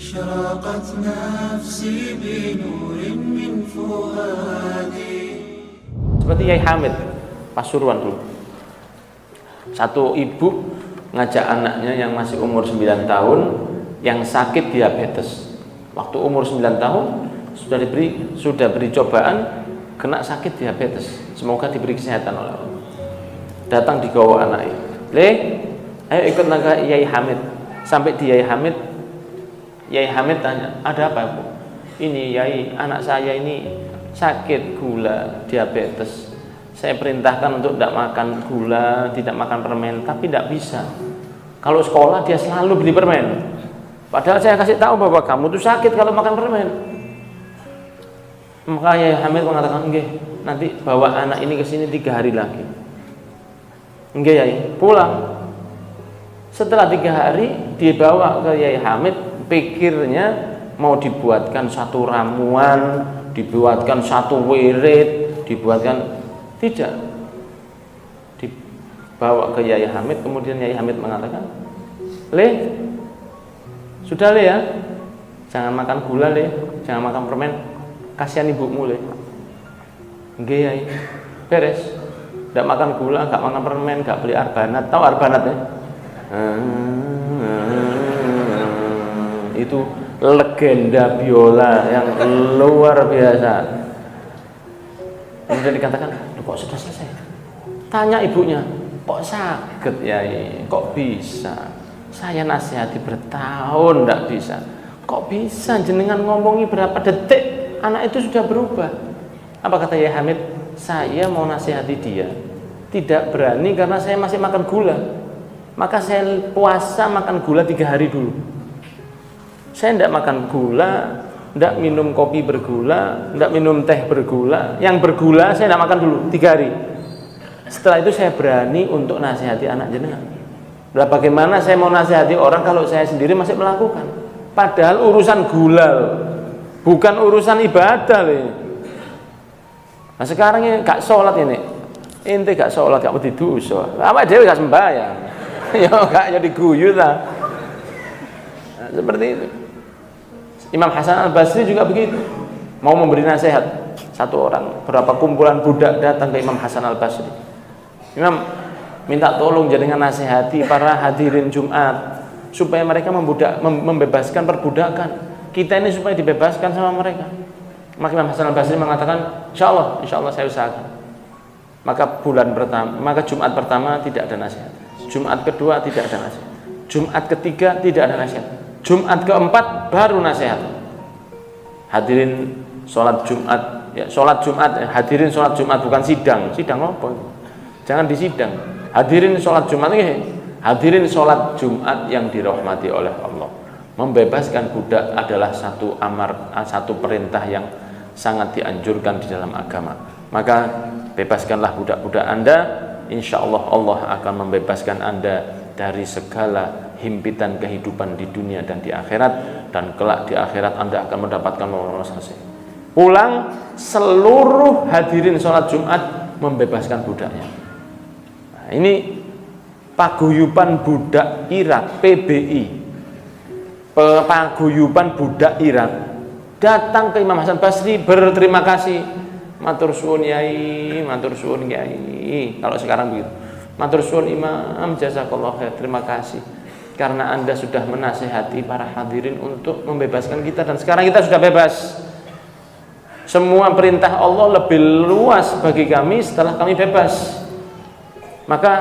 أشرقت نفسي بنور من فؤادي. Seperti Yai Hamid Pasuruan dulu. Satu ibu ngajak anaknya yang masih umur 9 tahun yang sakit diabetes. Waktu umur 9 tahun sudah beri cobaan kena sakit diabetes. Semoga diberi kesehatan oleh Allah. Datang digawa anaknya. Ayo ikut naga Yai Hamid. Sampai di Yai Hamid tanya, ada apa Bu? Ini Yai, anak saya ini sakit gula, diabetes. Saya perintahkan untuk tidak makan gula, tidak makan permen, tapi tidak bisa. Kalau sekolah dia selalu beli permen. Padahal saya kasih tahu bahwa kamu tuh sakit kalau makan permen. Maka Yai Hamid mengatakan, nggih, nanti bawa anak ini ke sini 3 hari lagi. Nggih Yai, pulang. Setelah 3 hari dibawa ke Yai Hamid, pikirnya mau dibuatkan satu ramuan, dibuatkan satu wirid, dibuatkan, tidak. Dibawa ke Yai Hamid, kemudian Yai Hamid mengatakan, sudah ya, jangan makan gula jangan makan permen, kasihan ibumu nggih Yai, beres. Tidak makan gula, nggak makan permen, nggak beli arbanat. Tahu arbanat ya? Itu legenda biola yang luar biasa. Kemudian dikatakan, kok sudah selesai? Tanya ibunya, kok sakit Yai? Kok bisa? Saya nasihati bertahun tidak bisa. Kok bisa jenengan ngomongi berapa detik anak itu sudah berubah? Apa kata Yai Hamid? Saya mau nasihati dia, tidak berani karena saya masih makan gula. Maka saya puasa makan gula 3 hari dulu. Saya tidak makan gula, tidak minum kopi bergula, tidak minum teh bergula. Yang bergula saya tidak makan dulu 3 hari. Setelah itu saya berani untuk nasihati anak jenengan. Lah bagaimana saya mau nasihati orang kalau saya sendiri masih melakukan? Padahal urusan gula bukan urusan ibadah Nah sekarang ini gak sholat ini. Ente gak sholat, gak wedi dosa. Apa dhewe gak sembahyang. Ya gak jadi guyu ta. Nah, seperti itu. Imam Hasan Al-Basri juga begitu. Mau memberi nasihat. Satu orang, berapa kumpulan budak datang ke Imam Hasan Al-Basri. Imam minta tolong jenengan nasihati para hadirin Jumat supaya mereka membebaskan perbudakan. Kita ini supaya dibebaskan sama mereka. Maka Imam Hasan Al-Basri mengatakan, insya Allah saya usahakan. Maka Jumat pertama tidak ada nasihat. Jumat kedua tidak ada nasihat. Jumat ketiga tidak ada nasihat. Jumat keempat baru nasihat. Hadirin sholat Jumat, hadirin sholat Jumat bukan sidang. Sidang apa? Jangan disidang. Hadirin sholat Jumat hadirin sholat Jumat yang dirahmati oleh Allah. Membebaskan budak adalah satu perintah yang sangat dianjurkan di dalam agama. Maka bebaskanlah budak-budak Anda, insya Allah Allah akan membebaskan Anda dari segala himpitan kehidupan di dunia dan di akhirat, dan kelak di akhirat Anda akan mendapatkan selesai. Pulang seluruh hadirin sholat Jumat membebaskan budaknya. Nah, ini paguyuban budak Irak, PBI, paguyuban budak Irak datang ke Imam Hasan Basri berterima kasih. Matur suwun Yai, matur suwun Yai. Kalau sekarang begitu. Matur suwun Imam, jazakallahu khair. Terima kasih karena Anda sudah menasihati para hadirin untuk membebaskan kita, dan sekarang kita sudah bebas. Semua perintah Allah lebih luas bagi kami setelah kami bebas. Maka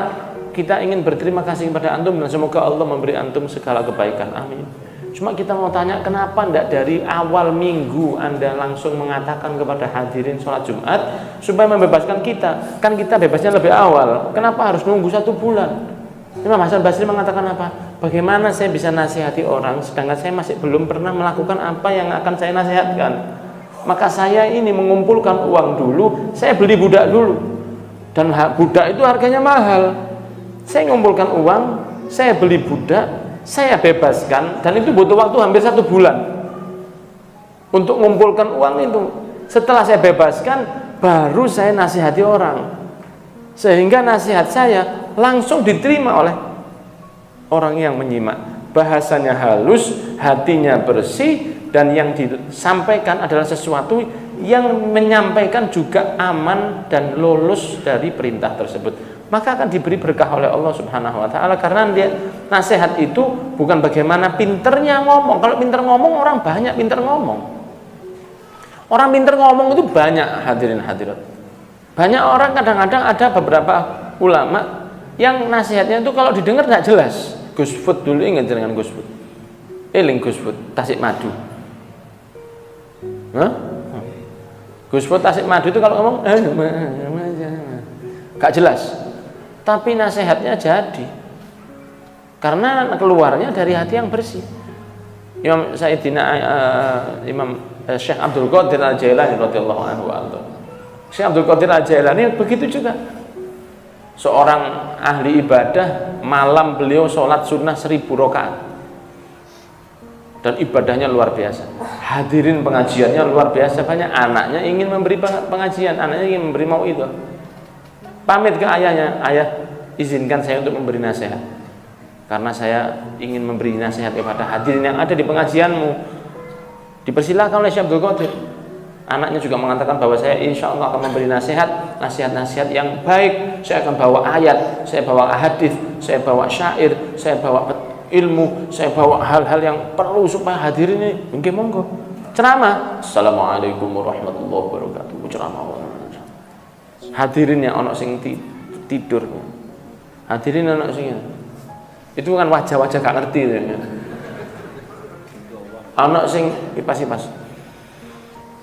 kita ingin berterima kasih kepada antum dan semoga Allah memberi antum segala kebaikan. Amin. Cuma kita mau tanya, kenapa tidak dari awal minggu Anda langsung mengatakan kepada hadirin sholat Jumat supaya membebaskan kita? Kan kita bebasnya lebih awal. Kenapa harus nunggu 1 bulan? Imam Hasan Basri mengatakan apa? Bagaimana saya bisa nasihati orang sedangkan saya masih belum pernah melakukan apa yang akan saya nasihatkan? Maka saya ini mengumpulkan uang dulu, saya beli budak dulu. Dan budak itu harganya mahal. Saya mengumpulkan uang, saya beli budak, saya bebaskan, dan itu butuh waktu hampir 1 bulan untuk mengumpulkan uang itu. Setelah saya bebaskan, baru saya nasihati orang, sehingga nasihat saya langsung diterima oleh orang yang menyimak. Bahasanya halus, hatinya bersih, dan yang disampaikan adalah sesuatu yang menyampaikan juga aman dan lulus dari perintah tersebut, maka akan diberi berkah oleh Allah Subhanahu wa taala. Karena dia nasihat itu bukan bagaimana pinternya ngomong. Kalau pinter ngomong, orang banyak pinter ngomong. Orang pinter ngomong itu banyak, hadirin hadirat. Banyak orang, kadang-kadang ada beberapa ulama yang nasihatnya itu kalau didengar tidak jelas. Gus Fud dulu, ingat dengan Gus Fud. Eling Gus Fud, Tasik Madu. Gus Fud Tasik Madu itu kalau ngomong gak jelas. Tapi nasihatnya jadi. Karena keluarnya dari hati yang bersih. Imam Sayyidina Imam Syekh Abdul Qadir Al-Jailani radhiyallahu anhu. Syekh Abdul Qadir Al-Jailani begitu juga. Seorang ahli ibadah, malam beliau sholat sunnah 1000 rakaat dan ibadahnya luar biasa. Hadirin pengajiannya luar biasa banyak. Anaknya ingin memberi pengajian, anaknya ingin memberi mauidhah. Pamit ke ayahnya, ayah izinkan saya untuk memberi nasihat, karena saya ingin memberi nasihat kepada hadirin yang ada di pengajianmu. Dipersilakan oleh Syekh Abdul Qadir. Anaknya juga mengatakan bahwa saya insya Allah akan memberi nasihat yang baik. Saya akan bawa ayat, saya bawa hadis, saya bawa syair, saya bawa ilmu, saya bawa hal-hal yang perlu supaya hadirin ini mungkin monggo. Ceramah, Assalamualaikum warahmatullahi wabarakatuh. Ceramah. Hadirin yang ono sing tidur. Hadirin ono sing itu kan wajah-wajah gak ngerti ya. Ono sing ipas-ipas.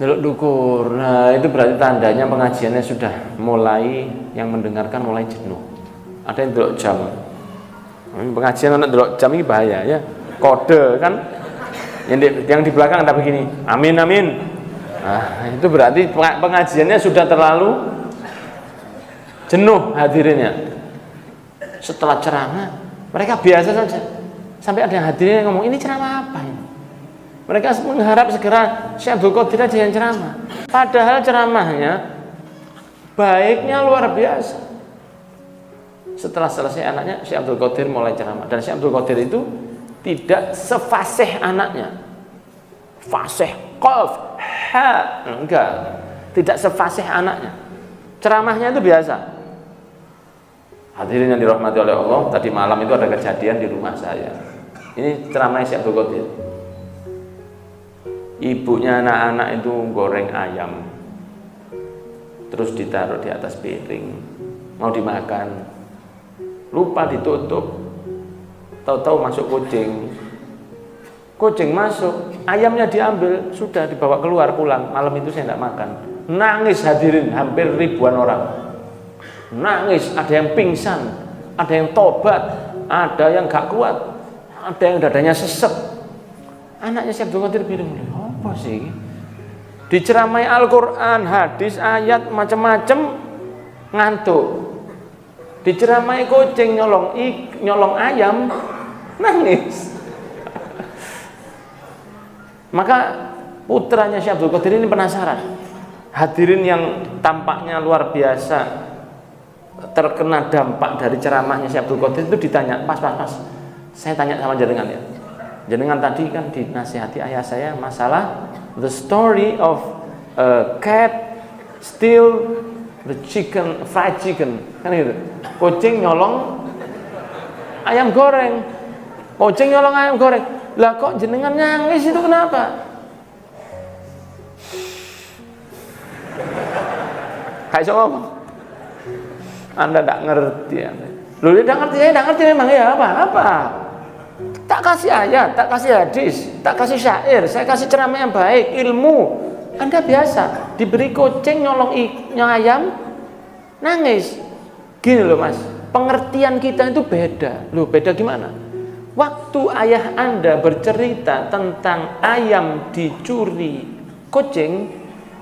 Delok dukur. Nah, itu berarti tandanya pengajiannya sudah mulai, yang mendengarkan mulai jenuh. Ada yang delok jam. Pengajian anak delok jam ini bahaya ya. Kode kan. Yang di belakang ada begini. Amin amin. Nah, itu berarti pengajiannya sudah terlalu jenuh hadirinnya. Setelah ceramah, mereka biasa saja. Sampai ada yang hadirin yang ngomong, ini ceramah apa ini? Mereka mengharap segera Syekh Abdul Qadir aja yang ceramah. Padahal ceramahnya baiknya luar biasa. Setelah selesai anaknya, Syekh Abdul Qadir mulai ceramah. Dan Syekh Abdul Qadir itu tidak sefasih anaknya. Fasih, qaf, ha, enggak. Tidak sefasih anaknya. Ceramahnya itu biasa. Hadirin yang dirahmati oleh Allah, tadi malam itu ada kejadian di rumah saya. Ini ceramah Syekh Abdul Qadir. Ibunya anak-anak itu goreng ayam, terus ditaruh di atas piring, mau dimakan, lupa ditutup. Tahu-tahu masuk kucing masuk, ayamnya diambil, sudah dibawa keluar pulang. Malam itu saya tidak makan. Nangis hadirin, hampir ribuan orang. Nangis, ada yang pingsan, ada yang tobat, ada yang gak kuat, ada yang dadanya sesek. Anaknya Syekh Abdul Qadir bilang, apa sih? Diceramai Al-Quran, hadis, ayat, macam-macam, ngantuk. Diceramai kucing nyolong ayam, nangis. Maka putranya Syekh Abdul Qadir ini penasaran. Hadirin yang tampaknya luar biasa terkena dampak dari ceramahnya Syekh Abdul Qadir itu ditanya, pas. Saya tanya sama jenengan ya. Jenengan tadi kan dinasihati ayah saya masalah the story of a cat steal the fried chicken, kan gitu. Kucing nyolong ayam goreng. Kucing nyolong ayam goreng. Lah kok jenengan nangis itu kenapa? Kayak iso ngomong. Anda tidak ngerti ya. Loh, dia tidak ngerti memang ya apa? Tak kasih ayat, tak kasih hadis, tak kasih syair, saya kasih ceramah yang baik, ilmu. Anda biasa diberi kucing nyolong ayam, nangis. Gini loh mas, pengertian kita itu beda. Loh, beda gimana? Waktu ayah Anda bercerita tentang ayam dicuri kucing,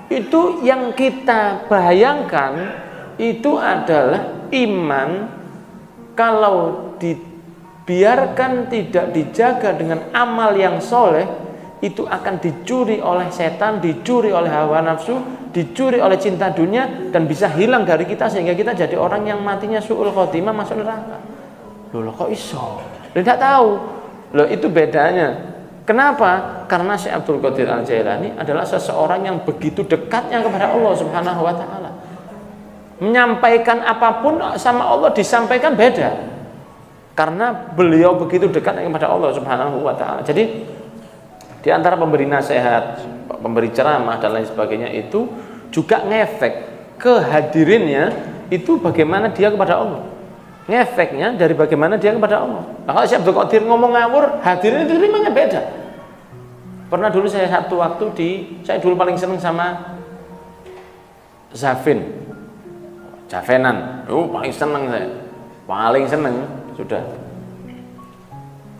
itu yang kita bayangkan itu adalah iman. Kalau dibiarkan tidak dijaga dengan amal yang soleh, itu akan dicuri oleh setan, dicuri oleh hawa nafsu, dicuri oleh cinta dunia, dan bisa hilang dari kita sehingga kita jadi orang yang matinya su'ul khotimah, masuk neraka. Loh kok iso? Loh tidak tahu. Loh itu bedanya. Kenapa? Karena Syekh Abdul Qadir Al-Jailani adalah seseorang yang begitu dekatnya kepada Allah Subhanahu wa taala. Menyampaikan apapun sama Allah disampaikan beda. Karena beliau begitu dekat kepada Allah Subhanahu wa taala. Jadi di antara pemberi nasihat, pemberi ceramah dan lain sebagainya itu juga ngefek ke hadirinnya itu bagaimana dia kepada Allah. Ngefeknya dari bagaimana dia kepada Allah. Nah, kalau Syekh Abdul Qadir ngomong ngawur, hadirin itu terimanya beda. Pernah dulu saya satu waktu saya dulu paling seneng sama Javenan. Paling seneng saya. Paling seneng sudah.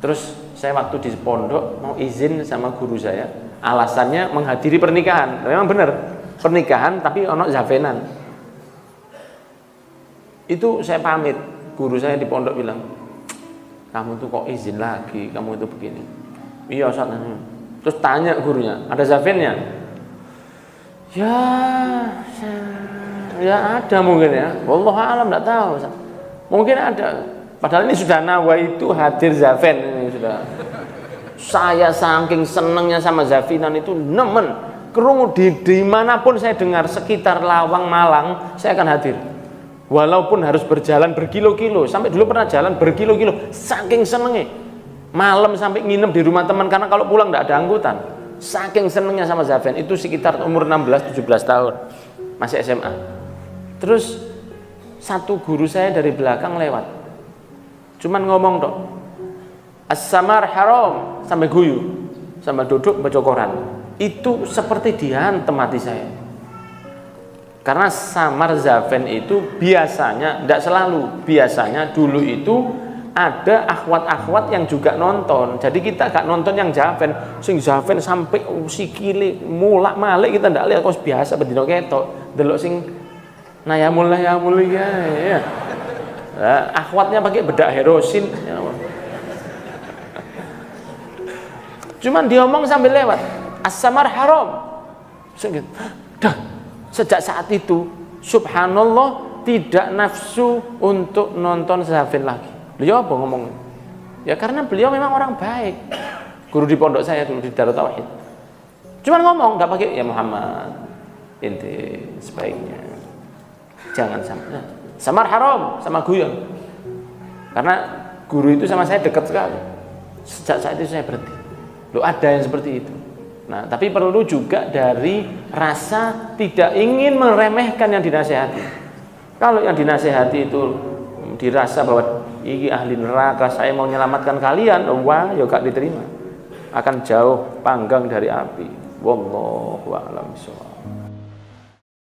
Terus saya waktu di pondok mau izin sama guru saya, alasannya menghadiri pernikahan. Memang benar, pernikahan tapi ono Javenan. Itu saya pamit. Guru saya di pondok bilang, kamu tuh kok izin lagi, kamu itu begini. Iya Ustaz. Terus tanya gurunya, ada Zavennya? Ya ada mungkin ya. Wallahu a'lam, enggak tahu Ustaz. Mungkin ada. Padahal ini sudah nawa itu hadir Zaven ini sudah. Saya saking senengnya sama Zavinan itu nemen. Kerungu di manapun saya dengar sekitar Lawang Malang, saya akan hadir. Walaupun harus berjalan berkilo-kilo, sampai dulu pernah jalan berkilo-kilo, saking senengnya. Malam sampai nginep di rumah teman karena kalau pulang tidak ada angkutan. Saking senengnya sama Zaven, itu sekitar umur 16-17 tahun, masih SMA. Terus satu guru saya dari belakang lewat, cuman ngomong dok, as-samar haram, sampai guyu, sampai duduk baca koran. Itu seperti dihantem hati saya. Karena samar Zaven itu biasanya, tidak selalu, biasanya dulu itu ada akhwat-akhwat yang juga nonton. Jadi kita gak nonton yang Zaven, sing Zaven sampai sikile mulak malik kita ndak lihat kos biasa bedino ketok. Delok sing nayamul ya. Nah, akhwatnya pakai bedak herosin. Cuman diomong sambil lewat, as-samar haram. Sejak saat itu, subhanallah, tidak nafsu untuk nonton Zaven lagi. Beliau apa ngomong? Ya karena beliau memang orang baik. Guru di pondok saya dulu di Darut Tauhid. Cuman ngomong, nggak pakai ya Muhammad. Inti sebaiknya jangan samar haram sama guyon. Karena guru itu sama saya dekat sekali. Sejak saat itu saya berhenti. Loh ada yang seperti itu. Nah, tapi perlu juga dari rasa tidak ingin meremehkan yang dinasehati. Kalau yang dinasehati itu dirasa bahwa ini ahli neraka, saya mau menyelamatkan kalian, wah, ya gak diterima. Akan jauh panggang dari api. Wallahu a'lam bishawab.